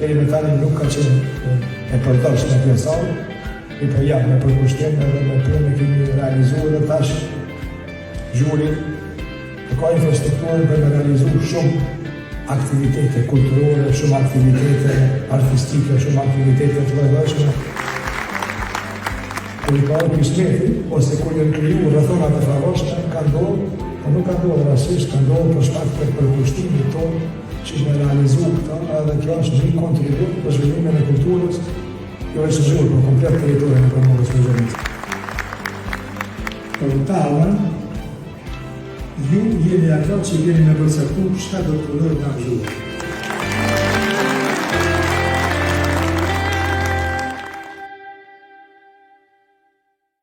deri më tani nuk ka qenë e përdorshme pjesore, po ja, me përkushtim edhe me punë kemi realizuar dhe tash zhuri ka infrastrukturën për me realizu shumë aktivitete kulturore, shumë aktivitete artistike, shumë aktivitete të lloj-llojshme. Kur i ka kismeti, ose kur janë kriju rrethona të favorshme, ka ndodhur, po nuk ka ndodhur rastisht, ka ndodhur për shkak të përkushtimit tonë që me realizu këta, edhe kjo është një kontribut për zhvillimin e kulturës, jo është zhvillu për komplet teritorin e Pomorës së Zhënit. Për tava, ju jeni ato që jeni me përcaktu çka do të punojnë nga zhvillu.